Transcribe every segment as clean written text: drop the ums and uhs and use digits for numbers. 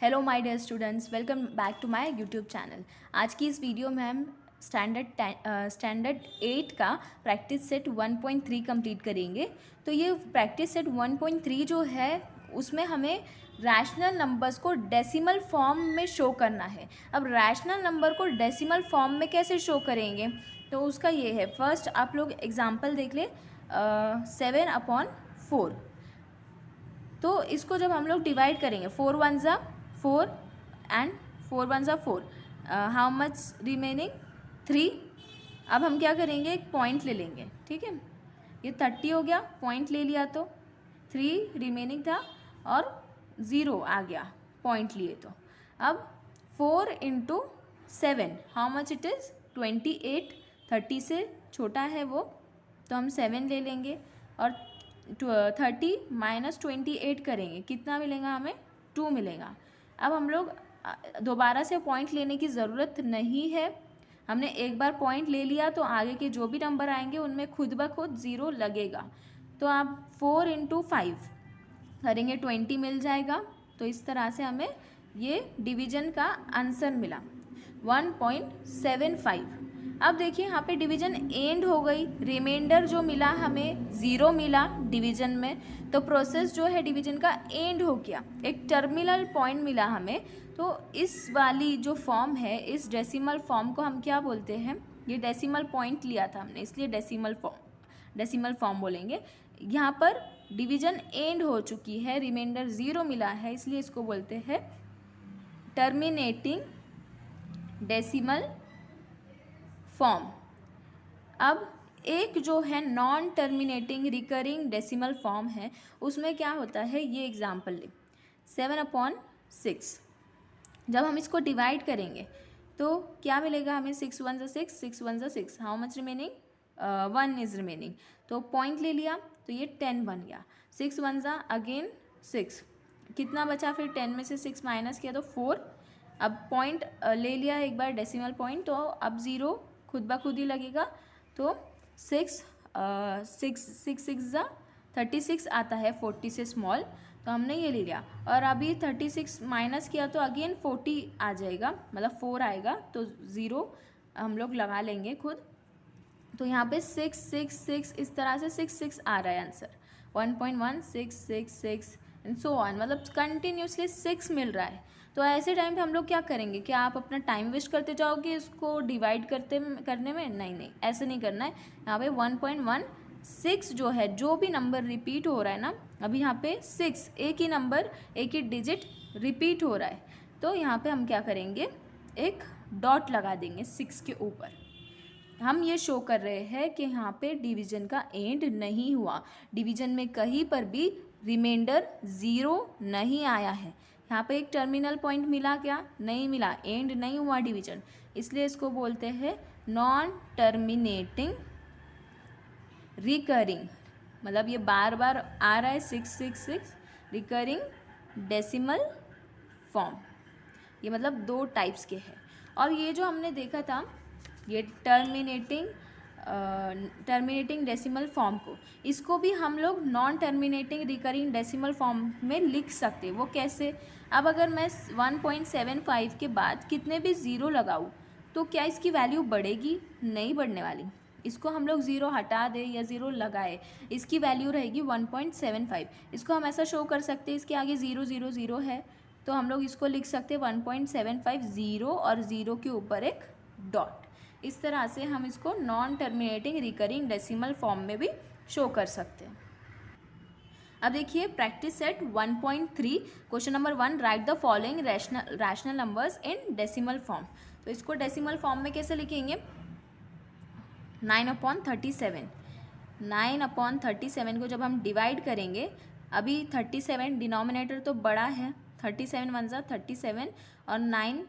Hello my dear students, welcome back to my YouTube channel. आज की इस video में हम स्टैंडर्ड 8 का प्रैक्टिस सेट 1.3 कंप्लीट करेंगे। तो ये प्रैक्टिस सेट 1.3 जो है उसमें हमें रैशनल नंबर्स को डेसिमल फॉर्म में शो करना है। अब रैशनल नंबर को डेसिमल फॉर्म में कैसे शो करेंगे, तो उसका ये है। फर्स्ट आप लोग एग्जाम्पल देख ले, 7/4। तो इसको जब हम लोग डिवाइड करेंगे, 4 1 ज़ा 4 एंड 4 1 ज़ा 4, हाउ मच रिमेनिंग 3। अब हम क्या करेंगे, एक पॉइंट ले लेंगे, ठीक है। ये 30 हो गया, पॉइंट ले लिया तो 3 रिमेनिंग था और 0 आ गया पॉइंट लिए तो। अब 4 into 7 how much it is 28। 30 से छोटा है वो, तो हम 7 ले लेंगे और 30 माइनस 28 करेंगे, कितना मिलेगा हमें, 2 मिलेगा। अब हम लोग दोबारा से पॉइंट लेने की ज़रूरत नहीं है। हमने एक बार पॉइंट ले लिया तो आगे के जो भी नंबर आएंगे उनमें खुद ब खुद 0 लगेगा। तो आप 4 इंटू 5 करेंगे, 20 मिल जाएगा। तो इस तरह से हमें ये डिवीजन का आंसर मिला 1.75। अब देखिए यहाँ पे डिवीजन एंड हो गई, रिमाइंडर जो मिला हमें 0 मिला डिवीजन में। तो प्रोसेस जो है डिवीजन का एंड हो गया, एक टर्मिनल पॉइंट मिला हमें। तो इस वाली जो फॉर्म है, इस डेसिमल फॉर्म को हम क्या बोलते हैं, ये डेसिमल पॉइंट लिया था हमने इसलिए डेसिमल फॉर्म बोलेंगे। यहाँ पर डिवीजन एंड हो चुकी है, रिमाइंडर 0 मिला है, इसलिए इसको बोलते हैं टर्मिनेटिंग डेसिमल फॉर्म। अब एक जो है non terminating recurring decimal form है, उसमें क्या होता है, ये एग्जाम्पल ले 7/6। जब हम इसको डिवाइड करेंगे तो क्या मिलेगा हमें, 6 1 ज़ा 6, 6 1 ज़ा 6, how much remaining 1 is remaining. तो पॉइंट ले लिया तो ये 10 बन गया। 6 1 ज़ा अगेन 6, कितना बचा, फिर 10 में से 6 माइनस किया तो 4। अब पॉइंट ले लिया एक बार डेसिमल पॉइंट, तो अब 0 खुद ब खुद ही लगेगा। तो 6 6 ज़ा 36 आता है 40 से स्मॉल, तो हमने ये ले लिया। और अभी 36 माइनस किया तो अगेन 40 आ जाएगा, मतलब 4 आएगा, तो 0 हम लोग लगा लेंगे खुद। तो यहाँ पे 6 6 6 इस तरह से 6 6 आ रहा है आंसर, 1.1666 एंड सो ऑन, मतलब कंटिन्यूसली 6 मिल रहा है। तो ऐसे टाइम पे हम लोग क्या करेंगे, कि आप अपना टाइम वेस्ट करते जाओगे इसको डिवाइड करने में, नहीं, ऐसे नहीं करना है। यहाँ पे 1.16 जो है, जो भी नंबर रिपीट हो रहा है ना, अभी यहाँ पे 6 एक ही नंबर, एक ही डिजिट रिपीट हो रहा है, तो यहाँ पे हम क्या करेंगे, एक डॉट लगा देंगे 6 के ऊपर। हम ये शो कर रहे हैं कि यहाँ पे डिवीजन का एंड नहीं हुआ, डिवीजन में कहीं पर भी रिमाइंडर 0 नहीं आया है। यहाँ पे एक टर्मिनल पॉइंट मिला, क्या नहीं मिला, एंड नहीं हुआ डिवीजन, इसलिए इसको बोलते हैं नॉन टर्मिनेटिंग रिकरिंग। मतलब ये बार बार आ रहा है 666 रिकरिंग डेसिमल फॉर्म। ये मतलब 2 टाइप्स के हैं। और ये जो हमने देखा था, ये टर्मिनेटिंग डेसिमल फॉर्म को, इसको भी हम लोग non terminating recurring decimal form में लिख सकते हैं। वो कैसे, अब अगर मैं 1.75 के बाद कितने भी 0 लगाऊँ तो क्या इसकी वैल्यू बढ़ेगी, नहीं बढ़ने वाली। इसको हम लोग 0 हटा दें या 0 लगाए, इसकी वैल्यू रहेगी 1.75। इसको हम ऐसा शो कर सकते हैं, इसके आगे 0 0 0 है, तो हम लोग इसको लिख सकते हैं 1.75 0 और 0 के ऊपर एक डॉट। इस तरह से हम इसको non terminating recurring decimal form में भी शो कर सकते हैं। अब देखिए practice set 1.3, question number 1, right the following rational numbers in decimal form. तो इसको डेसिमल फॉर्म में कैसे लिखेंगे, 9/37। 9/37 को जब हम डिवाइड करेंगे, अभी 37 डिनोमिनेटर तो बड़ा है, 37 1 ज़ा 37 और 9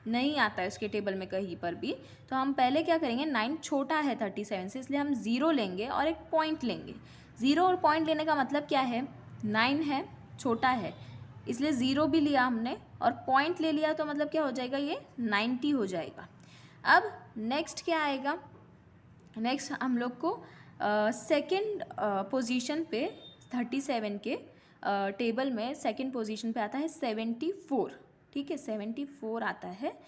नहीं आता है उसके टेबल में कहीं पर भी। तो हम पहले क्या करेंगे, 9 छोटा है 37 से, इसलिए हम 0 लेंगे और एक पॉइंट लेंगे। 0 और पॉइंट लेने का मतलब क्या है, 9 है, छोटा है, इसलिए 0 भी लिया हमने और पॉइंट ले लिया, तो मतलब क्या हो जाएगा, ये 90 हो जाएगा। अब नेक्स्ट क्या आएगा, नेक्स्ट हम लोग को सेकेंड पोजीशन पे 37 के टेबल में सेकेंड पोजीशन पे आता है 74। ठीक है, 74 आता है,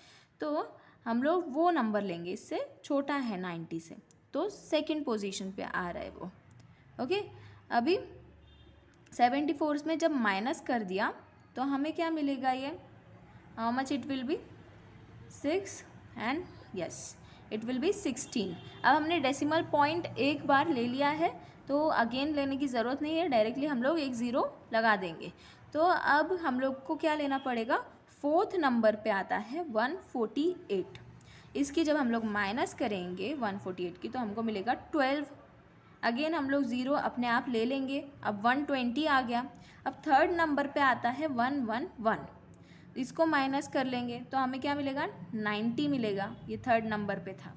तो हम लोग वो नंबर लेंगे, इससे छोटा है 90 से, तो सेकंड पोजीशन पे आ रहा है वो। ओके, अभी 74 में जब माइनस कर दिया तो हमें क्या मिलेगा, ये how much it will be 6 and yes it will be 16। अब हमने डेसिमल पॉइंट एक बार ले लिया है, तो अगेन लेने की ज़रूरत नहीं है, डायरेक्टली हम लोग एक ज़ीरो लगा देंगे। तो अब हम लोग को क्या लेना पड़ेगा, फोर्थ नंबर पे आता है 148। इसकी जब हम लोग माइनस करेंगे 148 की तो हमको मिलेगा 12। अगेन हम लोग ज़ीरो अपने आप ले लेंगे, अब 120 आ गया। अब थर्ड नंबर पे आता है 111, इसको माइनस कर लेंगे तो हमें क्या मिलेगा, 90 मिलेगा, ये थर्ड नंबर पे था।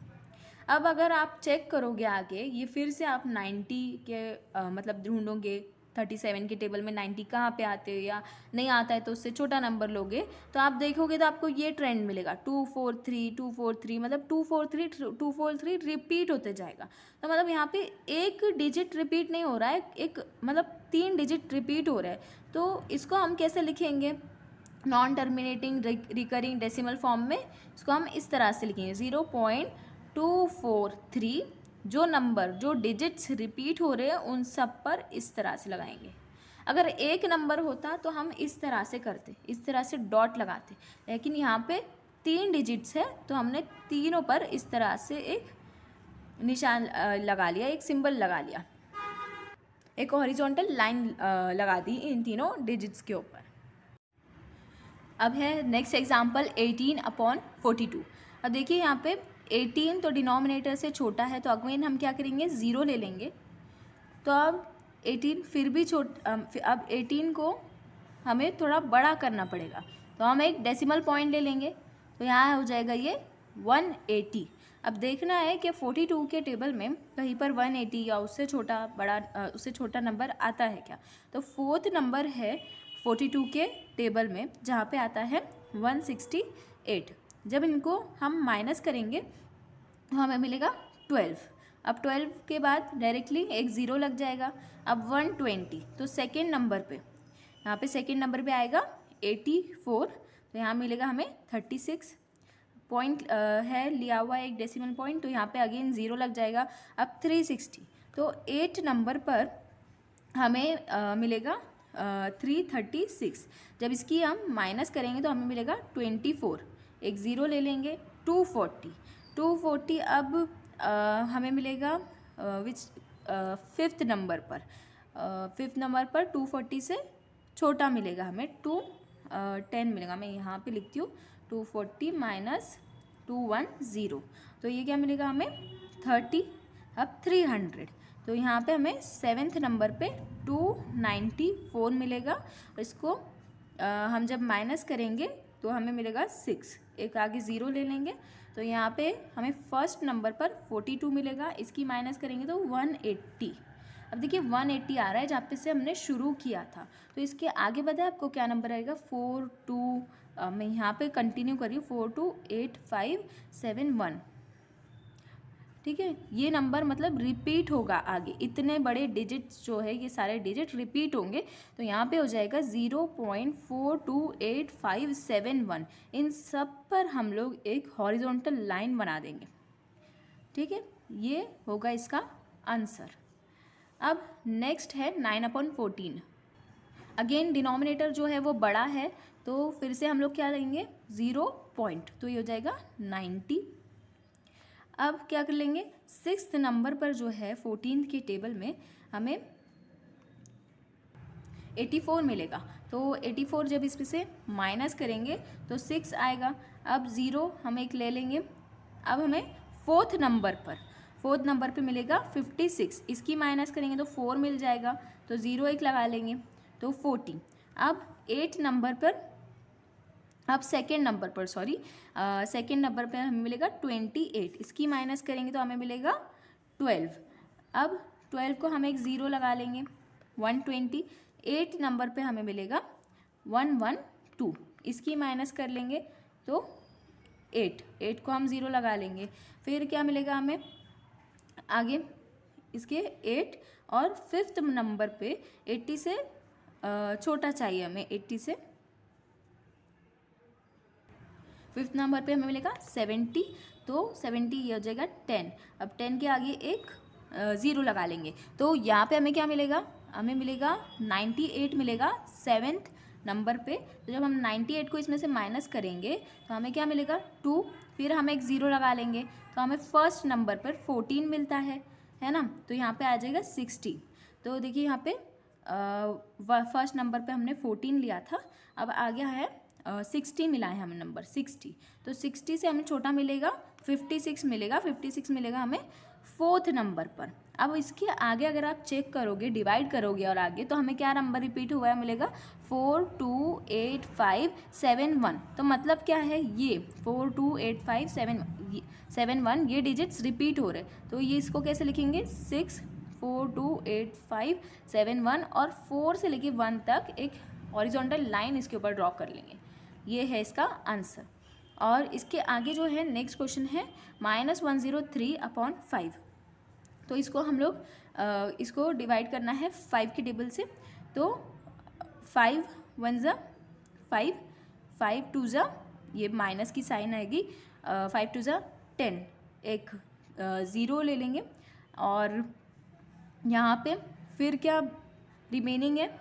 अब अगर आप चेक करोगे आगे, ये फिर से आप 90 के मतलब ढूंढोगे 37 के टेबल में 90 कहाँ पे आते हैं, या नहीं आता है तो उससे छोटा नंबर लोगे तो आप देखोगे तो आपको ये ट्रेंड मिलेगा 243 243, मतलब 243 243 रिपीट होते जाएगा। तो मतलब यहाँ पे एक डिजिट रिपीट नहीं हो रहा है, एक मतलब 3 डिजिट रिपीट हो रहा है। तो इसको हम कैसे लिखेंगे, non terminating recurring decimal form में इसको हम इस तरह से लिखेंगे 0.243। जो नंबर जो डिजिट्स रिपीट हो रहे हैं उन सब पर इस तरह से लगाएंगे। अगर एक नंबर होता तो हम इस तरह से करते, इस तरह से डॉट लगाते, लेकिन यहाँ पे 3 डिजिट्स है तो हमने तीनों पर इस तरह से एक निशान लगा लिया, एक सिंबल लगा लिया, एक हॉरिजॉन्टल लाइन लगा दी इन तीनों डिजिट्स के ऊपर। अब है नेक्स्ट एग्जाम्पल 18/42। अब देखिए यहाँ पे 18 तो डिनोमिनेटर से छोटा है, तो अगेन हम क्या करेंगे, ज़ीरो ले लेंगे। तो अब 18 फिर भी अब 18 को हमें थोड़ा बड़ा करना पड़ेगा, तो हम एक डेसिमल पॉइंट ले लेंगे, तो यहाँ हो जाएगा ये 180। अब देखना है कि 42 के टेबल में कहीं पर 180 या उससे छोटा उससे छोटा नंबर आता है क्या। तो फोर्थ नंबर है 42 के टेबल में, जहाँ पे आता है 168। जब इनको हम माइनस करेंगे तो हमें मिलेगा 12। अब 12 के बाद डायरेक्टली एक ज़ीरो लग जाएगा। अब 120, तो सेकेंड नंबर पे, यहाँ पे सेकेंड नंबर पे आएगा 84, तो यहाँ मिलेगा हमें 36 पॉइंट है लिया हुआ एक डेसिमल पॉइंट, तो यहाँ पे अगेन ज़ीरो लग जाएगा। अब 360, तो 8 नंबर पर हमें मिलेगा 336। जब इसकी हम माइनस करेंगे तो हमें मिलेगा 24, एक ज़ीरो ले लेंगे। 240 अब हमें मिलेगा फिफ्थ नंबर पर, 240 से छोटा मिलेगा हमें, 210 मिलेगा। मैं यहाँ पे लिखती हूँ 240 माइनस 210, तो ये क्या मिलेगा हमें 30। अब 300, तो यहाँ पे हमें सेवेंथ नंबर पे 294 मिलेगा। इसको हम जब माइनस करेंगे तो हमें मिलेगा 6, एक आगे ज़ीरो ले लेंगे, तो यहाँ पे हमें फर्स्ट नंबर पर 42 मिलेगा, इसकी माइनस करेंगे तो 180। अब देखिए 180 आ रहा है जहाँ पे से हमने शुरू किया था, तो इसके आगे पता है आपको क्या नंबर आएगा, 42, मैं यहाँ पे कंटिन्यू कर रही हूँ, 428571। ठीक है, ये नंबर मतलब रिपीट होगा आगे, इतने बड़े डिजिट्स जो है ये सारे डिजिट रिपीट होंगे, तो यहाँ पे हो जाएगा 0.428571। इन सब पर हम लोग एक हॉरिजॉन्टल लाइन बना देंगे। ठीक है, ये होगा इसका आंसर। अब नेक्स्ट है 9/14। अगेन डिनोमिनेटर जो है वो बड़ा है, तो फिर से हम लोग क्या लेंगे, 0 पॉइंट, तो ये हो जाएगा 90। अब क्या कर लेंगे, सिक्स्थ नंबर पर जो है 14 के टेबल में हमें 84 मिलेगा, तो 84 जब इसमें से माइनस करेंगे तो 6 आएगा। अब ज़ीरो हम एक ले लेंगे। अब हमें फोर्थ नंबर पे मिलेगा 56, इसकी माइनस करेंगे तो 4 मिल जाएगा, तो ज़ीरो एक लगा लेंगे, तो 40। अब 8 नंबर पर, अब सेकेंड नंबर पे हमें मिलेगा 28, इसकी माइनस करेंगे तो हमें मिलेगा 12। अब 12 को हम एक ज़ीरो लगा लेंगे, 128 नंबर पे हमें मिलेगा 112, इसकी माइनस कर लेंगे तो 8 को हम ज़ीरो लगा लेंगे। फिर क्या मिलेगा हमें आगे इसके 8, और फिफ्थ नंबर पे 80 से छोटा चाहिए हमें, 80 से फिफ्थ नंबर पे हमें मिलेगा 70, तो 70 ये हो जाएगा 10। अब 10 के आगे एक 0 लगा लेंगे, तो यहाँ पे हमें क्या मिलेगा, हमें मिलेगा 98 मिलेगा सेवेंथ नंबर पे। तो जब हम 98 को इसमें से माइनस करेंगे तो हमें क्या मिलेगा 2, फिर हम एक 0 लगा लेंगे तो हमें फर्स्ट नंबर पर 14 मिलता है ना। तो यहाँ पे आ जाएगा 60। तो देखिए यहाँ पे फर्स्ट नंबर पे हमने 14 लिया था, अब आ गया है 60 मिला है हमें नंबर 60। तो 60 से हमें छोटा मिलेगा 56 मिलेगा, 56 मिलेगा हमें फोर्थ नंबर पर। अब इसके आगे अगर आप चेक करोगे, डिवाइड करोगे और आगे, तो हमें क्या नंबर रिपीट हुआ है मिलेगा 4 2 8 5 7 1। तो मतलब क्या है, ये 4 2 8 5 7 1 ये डिजिट्स रिपीट हो रहे, तो ये इसको कैसे लिखेंगे 6 4 2 8 5 7 1 और 4 से लेके 1 तक एक हॉरिजॉन्टल लाइन इसके ऊपर ड्रॉ कर लेंगे। ये है इसका आंसर। और इसके आगे जो है नेक्स्ट क्वेश्चन है -103/5। तो इसको हम लोग इसको डिवाइड करना है 5 के टेबल से। तो 5 1 ज़ा 5, 5 2 ज़ा, ये माइनस की साइन आएगी, 5 2 ज़ा 10, एक 0 ले लेंगे और यहाँ पे फिर क्या रिमेनिंग है,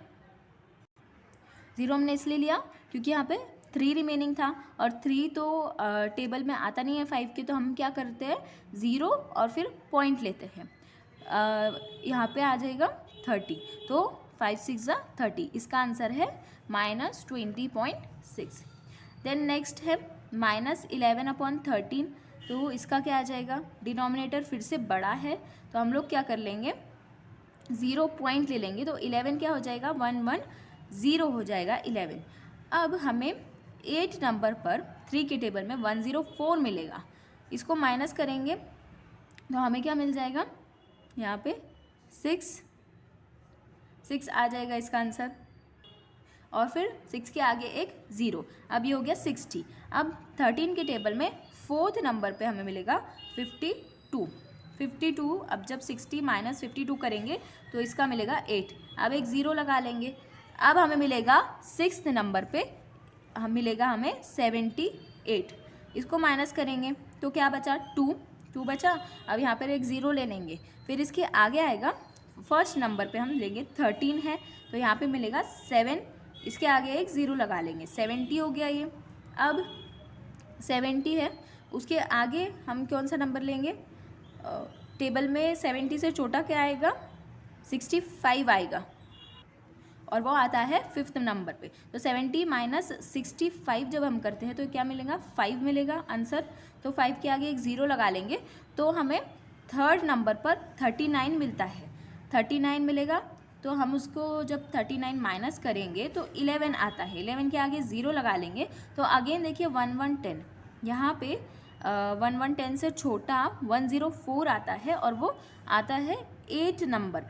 0 हमने इसलिए लिया क्योंकि यहाँ पे 3 रिमेनिंग था और 3 तो टेबल में आता नहीं है 5 के, तो हम क्या करते हैं 0 और फिर पॉइंट लेते हैं। यहाँ पे आ जाएगा 30, तो 5 6 ज़ा 30, इसका आंसर है -20.6। देन नेक्स्ट है -11/13। तो इसका क्या आ जाएगा, डिनोमिनेटर फिर से बड़ा है तो हम लोग क्या कर लेंगे 0 पॉइंट ले लेंगे, तो 11 क्या हो जाएगा 110 हो जाएगा 11। अब हमें 8 नंबर पर 3 के टेबल में 104 मिलेगा, इसको माइनस करेंगे तो हमें क्या मिल जाएगा, यहाँ पे 6 आ जाएगा इसका आंसर, और फिर 6 के आगे एक 0। अब ये हो गया 60। अब 13 के टेबल में 4th नंबर पे हमें मिलेगा 52। अब जब 60 - 52 करेंगे तो इसका मिलेगा 8। अब एक 0 लगा लेंगे। अब हमें मिलेगा 6th नंबर पे मिलेगा हमें 78। इसको माइनस करेंगे तो क्या बचा 2 बचा। अब यहाँ पर एक 0 ले लेंगे, फिर इसके आगे आएगा फर्स्ट नंबर पे हम लेंगे 13 है, तो यहाँ पे मिलेगा 7, इसके आगे एक 0 लगा लेंगे, 70 हो गया ये। अब 70 है, उसके आगे हम कौन सा नंबर लेंगे, टेबल में 70 से छोटा क्या आएगा 65 आएगा, और वो आता है 5th नंबर पे। तो 70 - 65 जब हम करते हैं तो क्या मिलेगा 5 मिलेगा आंसर। तो 5 के आगे एक 0 लगा लेंगे तो हमें 3rd नंबर पर 39 मिलता है, 39 मिलेगा। तो हम उसको जब 39 माइनस करेंगे तो 11 आता है, 11 के आगे 0 लगा लेंगे तो अगेन देखिए 1110, यहाँ पे 1110 से छोटा 104 आता है और वो आता है 8 नंबर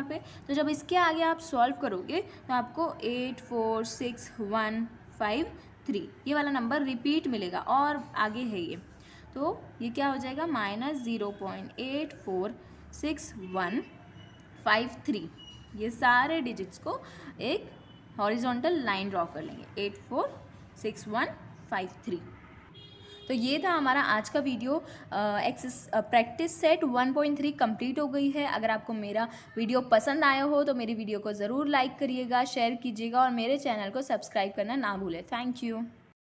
पे। तो जब इसके आगे आप सॉल्व करोगे तो आपको 8 4 6 1 5 3 ये वाला नंबर रिपीट मिलेगा और आगे है ये, तो ये क्या हो जाएगा -0.846153। ये सारे डिजिट्स को एक हॉरिजॉन्टल लाइन ड्रॉ कर लेंगे, 846153। तो ये था हमारा आज का वीडियो। प्रैक्टिस सेट 1.3 कंप्लीट हो गई है। अगर आपको मेरा वीडियो पसंद आया हो तो मेरी वीडियो को ज़रूर लाइक करिएगा, शेयर कीजिएगा और मेरे चैनल को सब्सक्राइब करना ना भूलें। Thank you.